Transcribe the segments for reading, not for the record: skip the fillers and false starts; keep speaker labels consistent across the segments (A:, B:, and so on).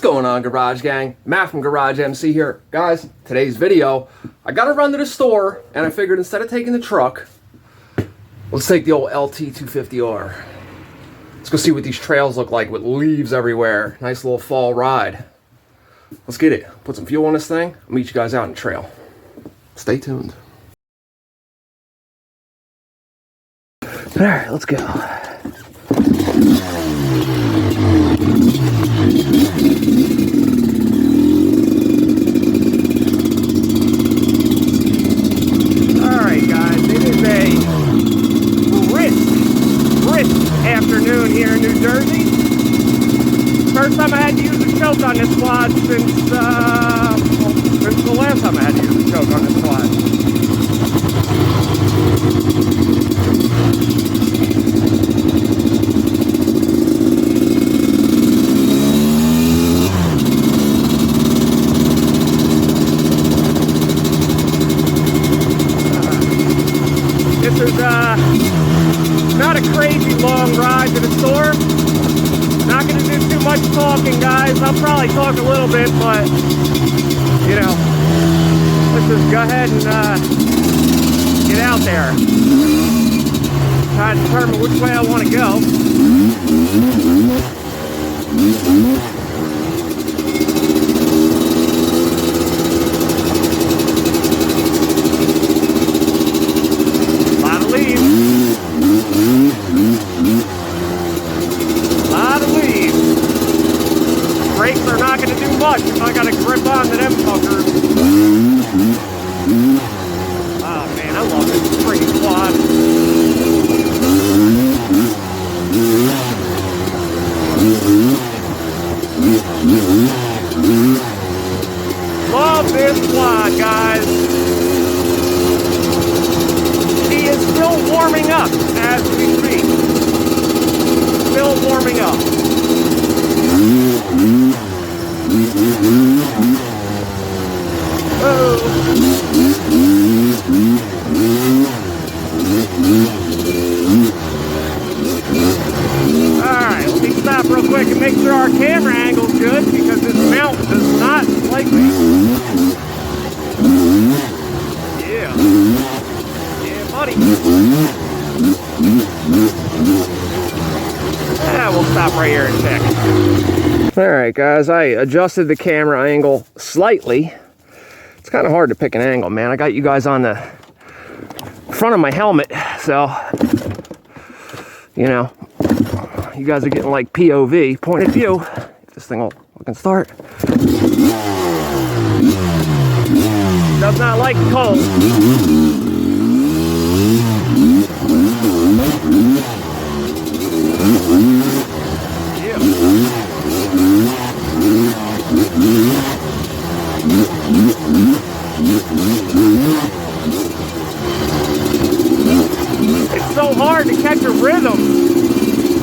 A: going on, Garage Gang? Matt from GarageMC here. Guys, today's video, I gotta run to the store, and I figured instead of taking the truck, let's take the old Lt250R. Let's go see what these trails look like with leaves everywhere. Nice little fall ride. Let's get it. Put some fuel on this thing. I'll meet you guys out in the trail. Stay tuned. Alright, let's go. Alright guys, it is a brisk afternoon here in New Jersey. First time I had to use a choke on this quad since the last time I had to use a choke on this quad. This is not a crazy long ride to the store. Not going to do too much talking, guys. I'll probably talk a little bit, but, you know, let's just go ahead and get out there. Try to determine which way I want to go. Brakes are not going to do much if I got to grip onto them fuckers. Oh man, I love this freaking quad. Love this quad, guys. He is still warming up as we speak. Still warming up. Alright, let me stop real quick and make sure our camera angle's good because this mount does not like me. Yeah. Yeah, buddy. Yeah, we'll stop right here and check. Alright guys, I adjusted the camera angle slightly. It's kind of hard to pick an angle, man. I got you guys on the front of my helmet, so, you know, you guys are getting like POV, point of view. If this thing will fucking start. Does not like cold. It's so hard to catch a rhythm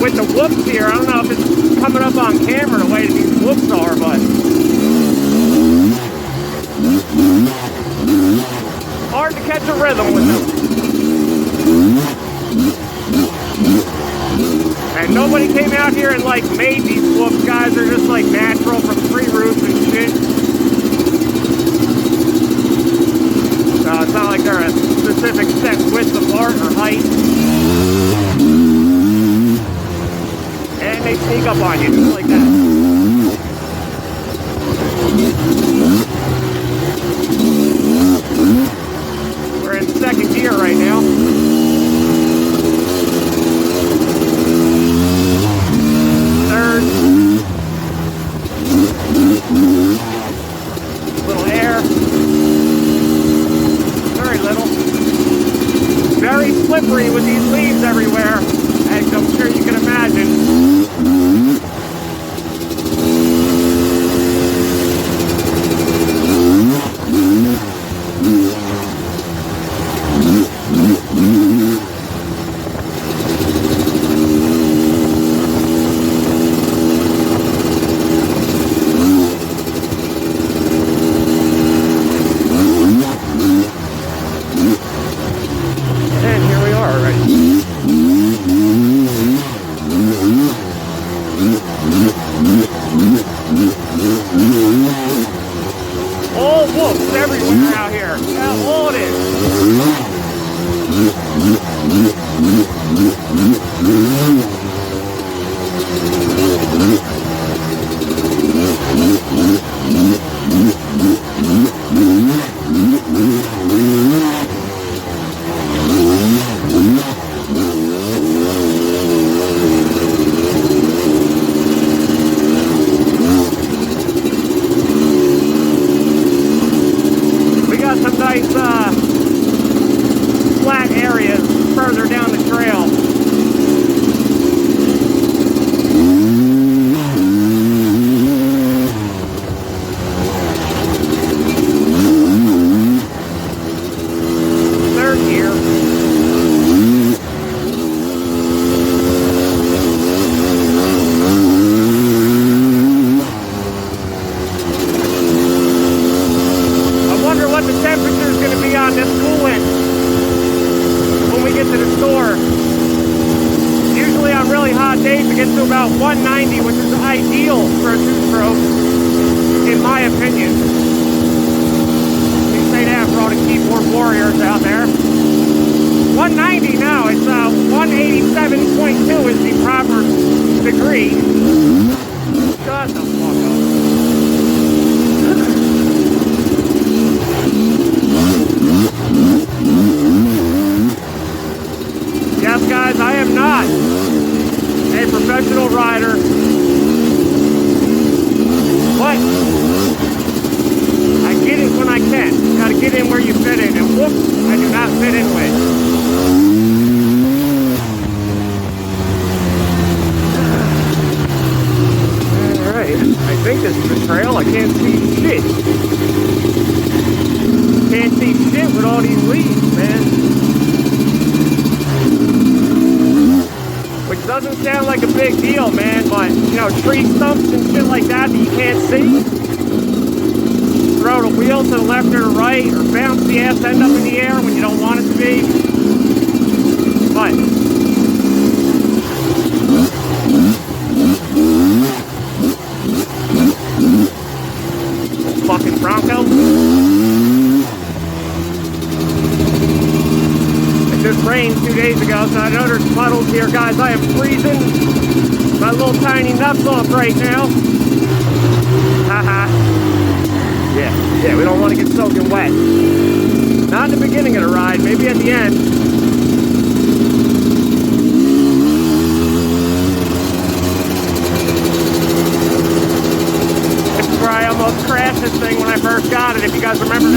A: with the whoops here. I don't know if it's coming up on camera the way that these whoops are, but hard to catch a rhythm with them. And nobody came out here and like made these whoops, guys. They're just like natural from tree roots and shit. So it's not like they're a specific set width apart or height. And they sneak up on you just like that. We're in second gear right now. Third. the trail. I can't see shit. Can't see shit with all these leaves, man. Which doesn't sound like a big deal, man, but, you know, tree stumps and shit like that you can't see. Throw the wheel to the left or the right, or bounce the ass end up in the air when you don't want it to be. But fucking Bronco. It just rained 2 days ago, so I know there's puddles here, guys. I am freezing. My little tiny nuts off right now. Haha. Yeah, we don't want to get soaking wet. Not in the beginning of the ride, maybe at the end. This is where I almost crashed this thing when I first got it, if you guys remember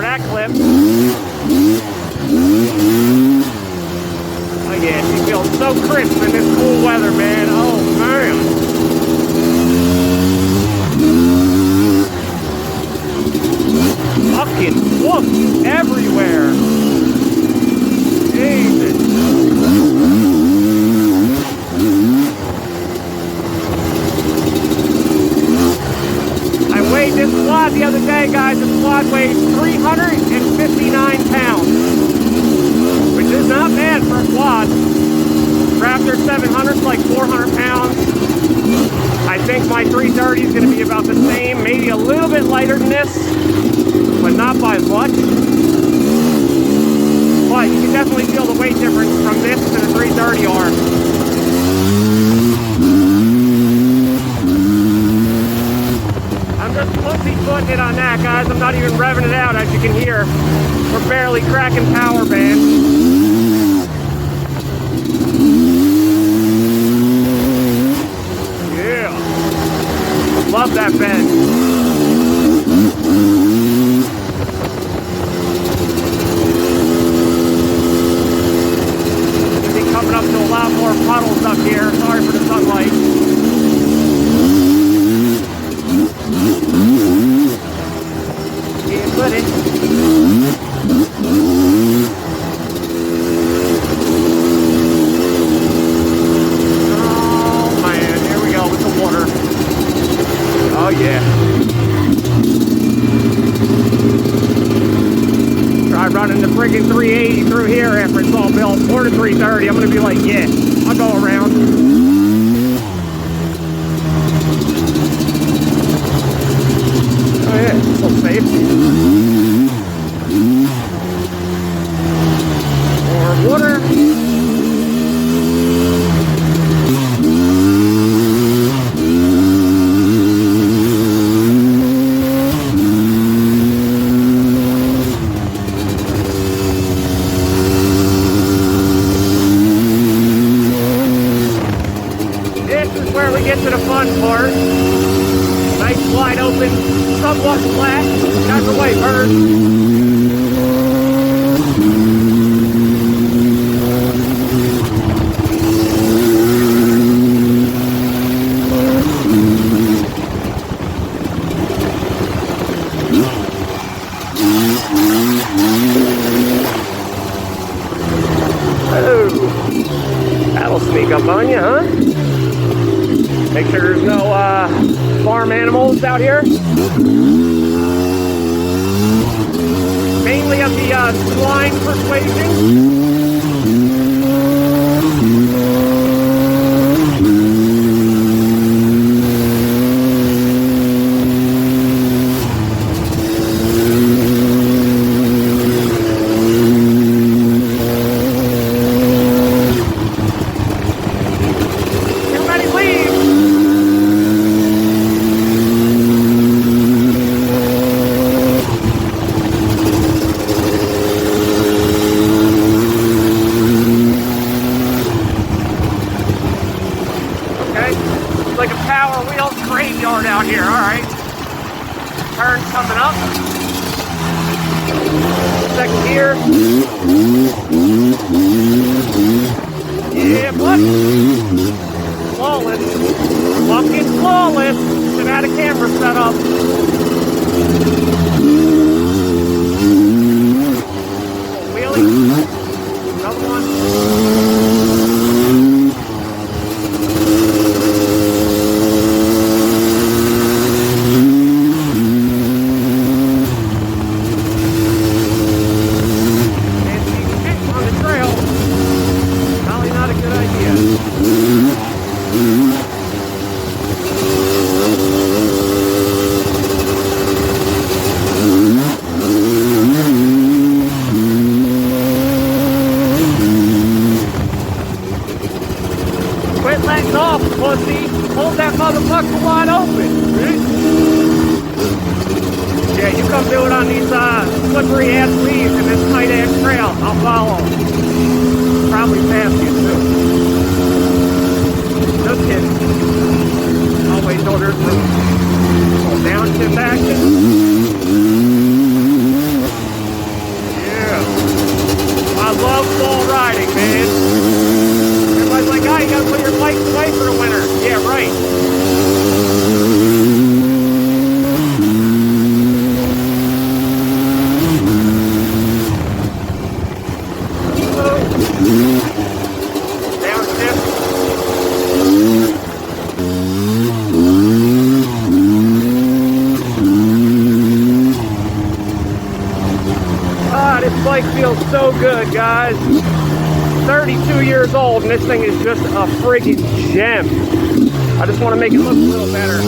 A: that clip. Oh yeah, she feels so crisp in this cool weather, man. Oh man. Fucking whoop everywhere. Jesus. I weighed this quad the other day, guys. This quad weighs 359 pounds, which is not bad for a quad. Raptor 700 is like 400 pounds. I think my 330 is going to be about the same, maybe a little bit lighter than this, but not by much. But you can definitely feel the weight difference from this to the 330R. I'm just pussyfooting it on that, guys. I'm not even revving it out, as you can hear. We're barely cracking power band. Love that bend. Gonna be coming up to a lot more puddles up here. Sorry for the sunlight. Can't put it. Oh man, here we go with the water. Oh yeah. Try running the friggin' 380 through here after it's all built, or the 330. I'm gonna be like, yeah, I'll go around. Oh yeah, it's so safe. More water. Get to the fun part. Nice wide open, somewhat flat, got the white bird. Oh, that'll sneak up on you, huh? Make sure there's no farm animals out here. Mainly of the swine persuasion. Like a Power Wheels graveyard out here, alright. Turn coming up. Second gear. Yeah, buddy. Flawless. Fucking flawless. and had a camera set up. Wheelie. Another one. And being hit on the trail, probably not a good idea. Quit letting off, pussy. Hold that motherfucker wide open, bitch. Yeah, you come do it on these slippery ass leaves in this tight ass trail. I'll follow. Probably pass you too. Just kidding. Always know there's room. Oh, downshift action. Yeah. I love fall riding, man. Everybody's like, oh, you gotta put your bikes away for the winter. Yeah, right. Downshift. Ah, this bike feels so good, guys. 32 years old, and this thing is just a friggin' gem. I just want to make it look a little better.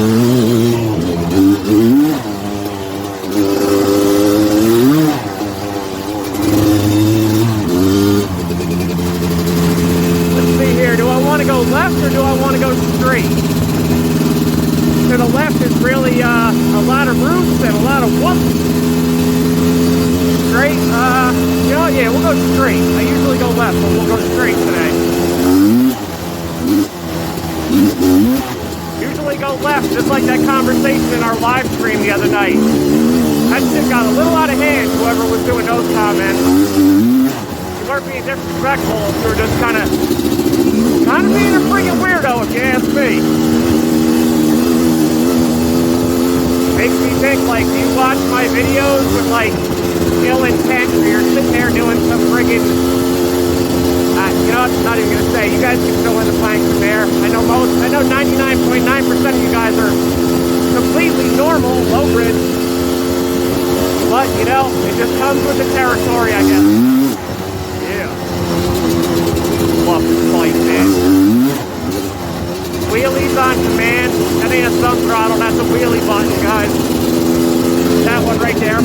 A: Let's see here. Do I want to go left or do I want to go straight? To the left is really a lot of roots and a lot of whoops. Straight, you know, yeah, we'll go straight. I usually go left, but we'll go straight today. Usually go left, just like that conversation in our live stream the other night. That shit got a little out of hand, whoever was doing those comments. You weren't being disrespectful, you were just kind of being a freaking weirdo, if you ask me. Makes me think, like, you watch my videos with, like, ill intent, or you're sitting there doing some friggin', you know what, I'm not even gonna say, you guys can fill in the blanks there. I know 99.9% of you guys are completely normal, low risk, but, you know, it just comes with the territory, I guess. Yeah. Love this bike, man. Wheelies on command. That ain't a thumb throttle, that's a wheelie button, guys. That one right there.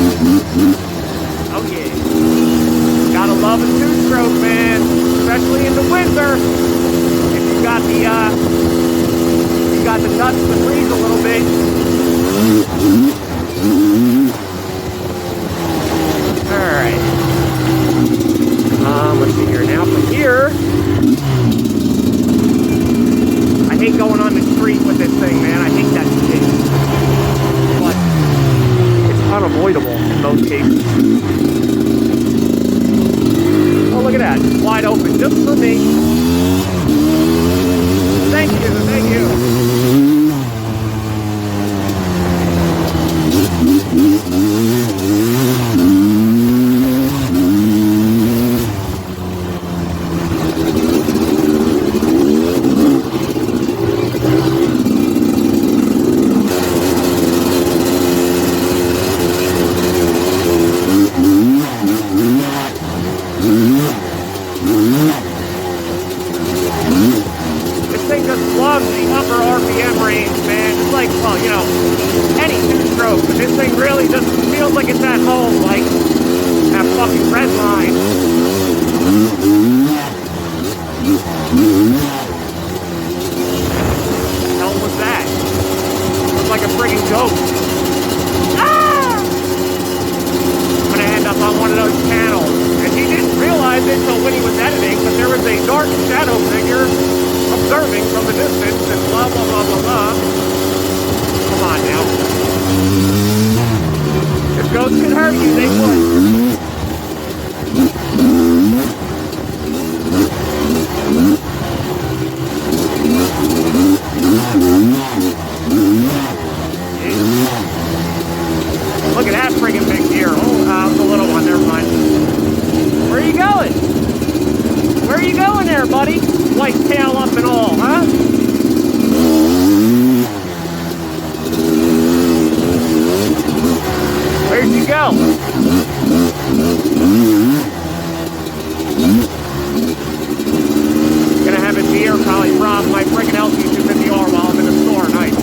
A: Oh yeah. Gotta love a two-stroke, man. Especially in the winter. If you got the nuts to freeze a little bit. Alright. Let's see here. Now from here, I hate going on the street with this thing, man. I hate that shit. But it's unavoidable in most cases. Oh, look at that. It's wide open just for me. Thank you, thank you. This thing just loves the upper RPM range, man. It's like, well, you know, any two-stroke, but this thing really just feels like it's at home, like that fucking red line. What the hell was that? It was like a friggin' ghost. Ah! I'm gonna end up on one of those channels. And he didn't realize it until when he was editing, but there was a dark shadow figure observing from the distance and blah, blah, blah, blah, blah. Come on now. If ghosts could hurt you, they would. like tail up and all, huh? Where'd you go? Gonna have a deer probably rob my friggin' Lt250R while I'm in the store. Nice.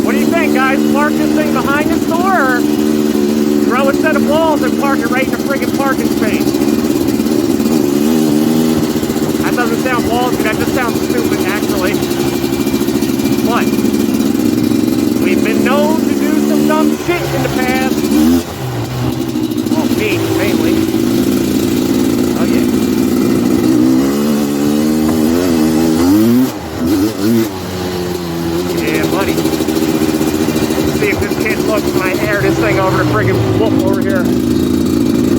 A: What do you think, guys? Park this thing behind the store, or throw a set of walls and park it right in the friggin' parking space? That doesn't sound ballsy, that just sounds stupid, actually. But we've been known to do some dumb shit in the past. Well, me, mainly. Oh, yeah. Yeah, buddy. See if this kid looks when I air this thing over the friggin' whoop over here.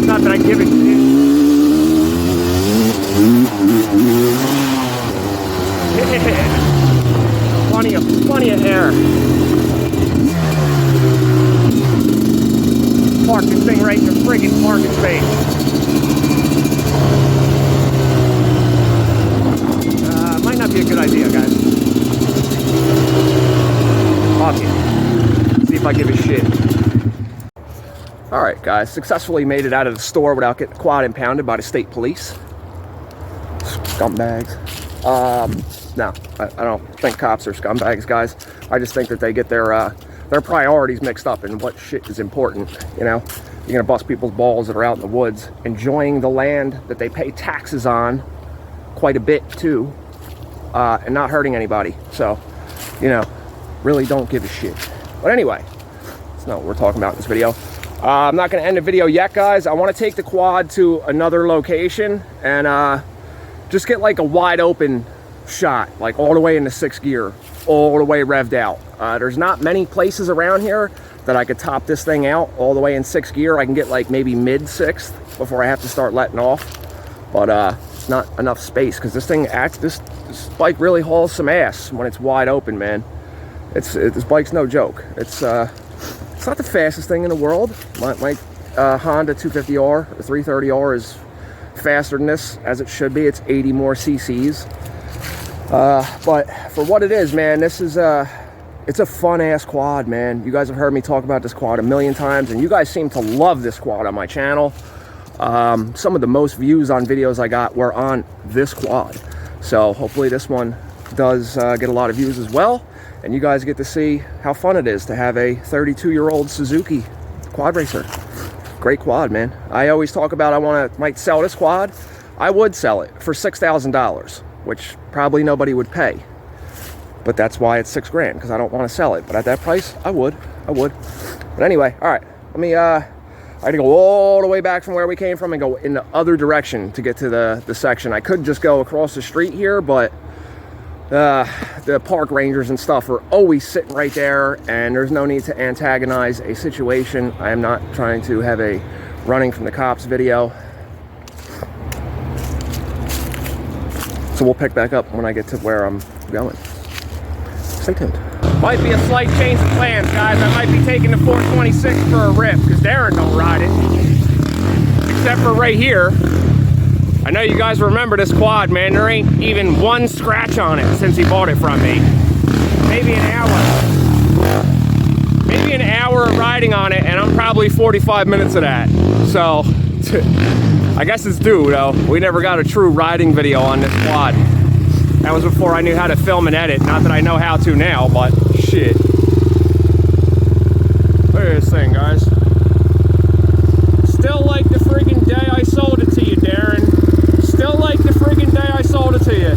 A: Not that I give a shit. Yeah. Plenty of air. Park this thing right in the friggin' parking space. Might not be a good idea, guys. Fuck it. See if I give a shit. Alright, guys. Successfully made it out of the store without getting the quad impounded by the state police. Scumbags. No, I don't think cops are scumbags, guys. I just think that they get their priorities mixed up in what shit is important, you know? You're gonna bust people's balls that are out in the woods, enjoying the land that they pay taxes on quite a bit, too, and not hurting anybody. So, you know, really don't give a shit. But anyway, that's not what we're talking about in this video. I'm not gonna end the video yet, guys. I wanna take the quad to another location and just get like a wide open shot, like all the way into 6th gear, all the way revved out. There's not many places around here that I could top this thing out all the way in 6th gear. I can get like maybe mid 6th before I have to start letting off, but it's not enough space because this thing this bike really hauls some ass when it's wide open, man. This bike's no joke. It's not the fastest thing in the world. My Honda 250R or 330R is faster than this, as it should be. It's 80 more cc's. But for what it is, man, this is it's a fun ass quad, man. You guys have heard me talk about this quad a million times, and you guys seem to love this quad on my channel. Some of the most views on videos I got were on this quad, so hopefully this one does get a lot of views as well, and you guys get to see how fun it is to have a 32-year-old Suzuki quad racer. Great quad, man. I always talk about might sell this quad. I would sell it for $6,000, which probably nobody would pay, but that's why it's $6 grand, because I don't want to sell it. But at that price, I would. But anyway, all right, let me I had to go all the way back from where we came from and go in the other direction to get to the section. I could just go across the street here, but the park rangers and stuff are always sitting right there, and there's no need to antagonize a situation. I am not trying to have a running from the cops video. So we'll pick back up when I get to where I'm going. Stay tuned. Might be a slight change of plans, guys. I might be taking the 426 for a rip, because Darren don't ride it. Except for right here. I know you guys remember this quad, man. There ain't even one scratch on it since he bought it from me. Maybe an hour of riding on it, and I'm probably 45 minutes of that. So, I guess it's due, though. We never got a true riding video on this quad. That was before I knew how to film and edit. Not that I know how to now, but shit. Look at this thing, guys. Still like the friggin' day I sold it to you, Darren. Still like the friggin' day I sold it to you.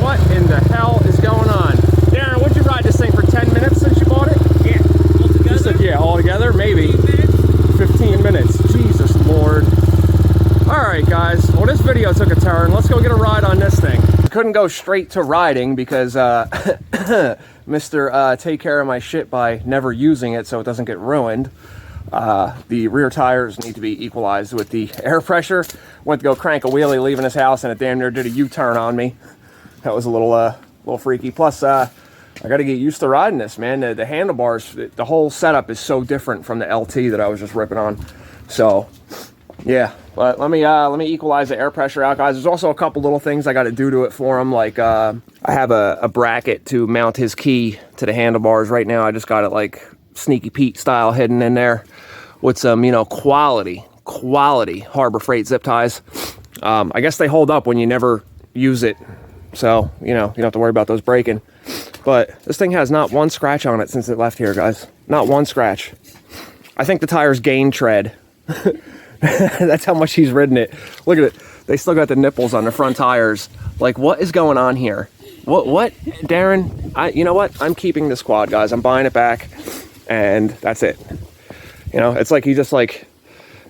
A: What in the hell is going on? Darren, would you ride this thing for 10 minutes since you bought it?
B: Yeah. Altogether?
A: Yeah, altogether, maybe. 15 minutes. Jesus Lord. Alright, guys. Well, this video took a turn. Let's go get a ride on this thing. Couldn't go straight to riding because Mr. Take care of my shit by never using it so it doesn't get ruined. The rear tires need to be equalized with the air pressure. Went to go crank a wheelie leaving his house, and it damn near did a U-turn on me. That was a little freaky. Plus, I got to get used to riding this, man. The handlebars, the whole setup is so different from the LT that I was just ripping on. So, yeah. But let me equalize the air pressure out, guys. There's also a couple little things I got to do to it for him. Like, I have a bracket to mount his key to the handlebars right now. I just got it like Sneaky Pete style hidden in there with some, you know, quality Harbor Freight zip ties. I guess they hold up when you never use it. So, you know, you don't have to worry about those breaking. But this thing has not one scratch on it since it left here, guys. Not one scratch. I think the tires gained tread. That's how much he's ridden it. Look at it. They still got the nipples on the front tires. Like, what is going on here? What? Darren, you know what? I'm keeping this quad, guys. I'm buying it back. And that's it. You know, it's like he just like...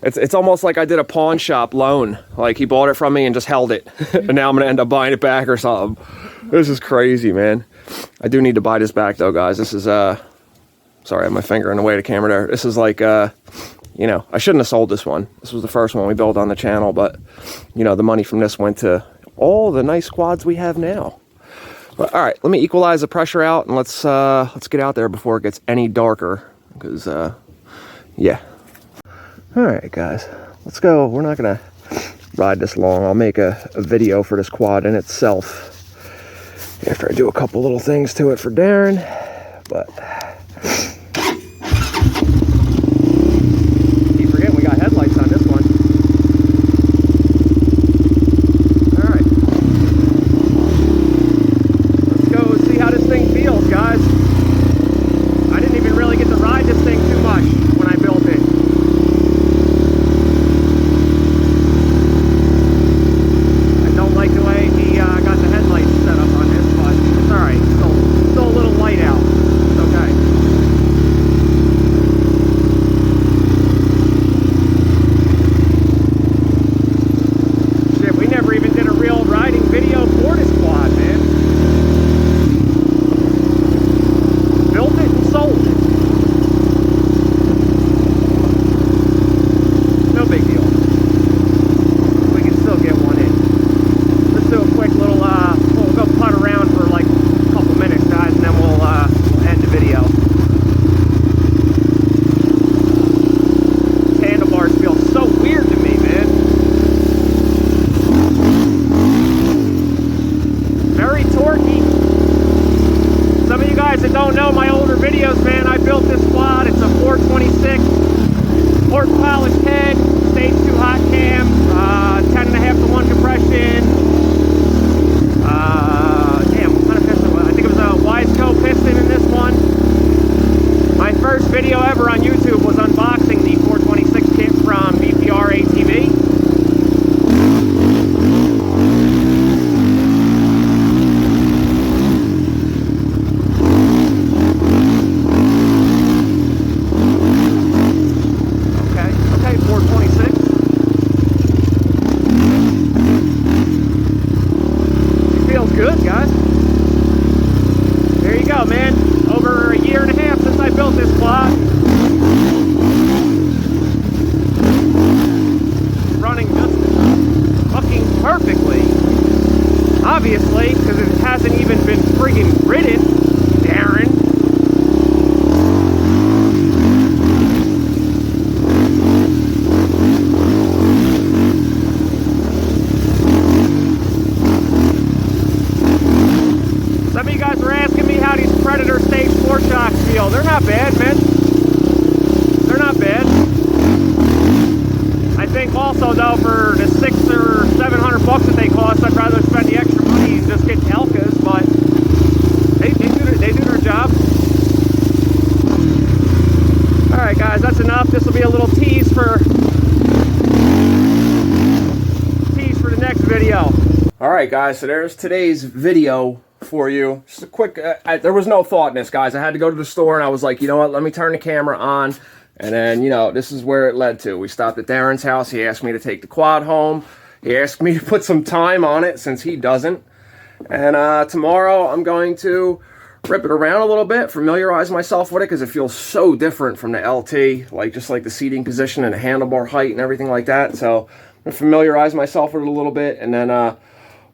A: It's almost like I did a pawn shop loan. Like, he bought it from me and just held it. And now I'm going to end up buying it back or something. This is crazy, man. I do need to buy this back, though, guys. This is, sorry, I have my finger in the way of the camera there. This is like, you know, I shouldn't have sold this one. This was the first one we built on the channel. But, you know, the money from this went to all the nice quads we have now. But, all right, let me equalize the pressure out. And let's get out there before it gets any darker. Because, yeah. All right, guys, let's go. We're not gonna ride this long. I'll make a video for this quad in itself after I do a couple little things to it for Darren. But keep forgetting we got headlights on this one. All right, let's go see how this thing feels, guys. I didn't even really get to ride this thing too much when I built it. Don't know my older videos, man. I built this quad. It's a 426 horse polished head, stage 2 hot cam, 10.5 to 1 compression. Damn, what kind of piston was it? I think it was a Wiseco piston in this one. My first video ever on YouTube was unboxing the 426 kit from BPR ATV. Good, guys. There you go, man. Over a year and a half since I built this quad. Running just fucking perfectly. Obviously, because it hasn't even been friggin' ridden, Darren. Some of you guys were asking me how these Predator Stage 4 shocks feel. They're not bad, man. They're not bad. I think also, though, for the $600 or $700 that they cost, I'd rather spend the extra money and just get Elkas, but they do their job. Alright, guys, that's enough. This will be a little tease for the next video. Alright, guys, so there's today's video for you. Just a quick, there was no thought in this, guys. I had to go to the store and I was like, you know what, let me turn the camera on. And then, you know, this is where it led to. We stopped at Darren's house. He asked me to take the quad home. He asked me to put some time on it since he doesn't. And tomorrow I'm going to rip it around a little bit, familiarize myself with it, because it feels so different from the LT, like just like the seating position and the handlebar height and everything like that. So I'm gonna familiarize myself with it a little bit, and then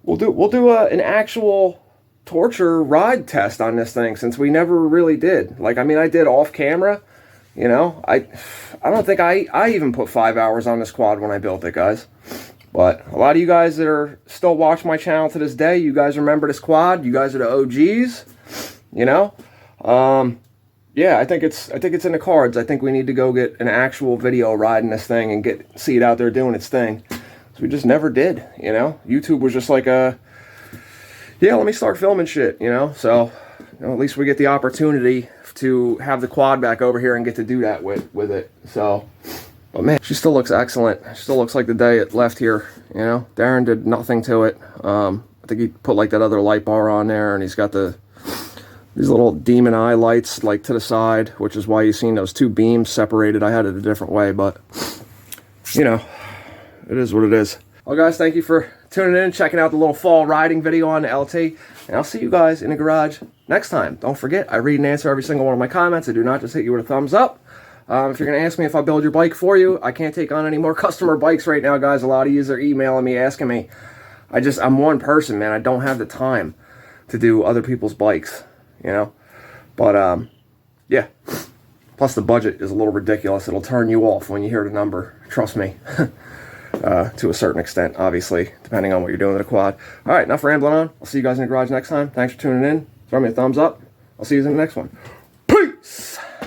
A: we'll do an actual torture ride test on this thing, since we never really did. Like, I mean, I did off camera, you know. I don't think I even put 5 hours on this quad when I built it, guys. But a lot of you guys that are still watching my channel to this day, you guys remember this quad. You guys are the OGs, you know. Yeah, I think it's in the cards. I think we need to go get an actual video riding this thing and see it out there doing its thing. So we just never did, you know. YouTube was just like a, yeah, let me start filming shit, you know. So, you know, at least we get the opportunity to have the quad back over here and get to do that with it. So, but man, she still looks excellent. She still looks like the day it left here, you know. Darren did nothing to it. I think he put like that other light bar on there, and he's got these little demon eye lights like to the side, which is why you've seen those two beams separated. I had it a different way, but you know, it is what it is. Well, guys, thank you for tuning in, checking out the little fall riding video on the LT, and I'll see you guys in the garage next time. Don't forget, I read and answer every single one of my comments. I do not just hit you with a thumbs up. If you're going to ask me if I build your bike for you, I can't take on any more customer bikes right now, guys. A lot of you are emailing me, asking me. I'm one person, man. I don't have the time to do other people's bikes, you know. But, yeah. Plus, the budget is a little ridiculous. It'll turn you off when you hear the number. Trust me. To a certain extent, obviously, depending on what you're doing with a quad. All right, enough rambling on. I'll see you guys in the garage next time. Thanks for tuning in. Throw me a thumbs up. I'll see you in the next one.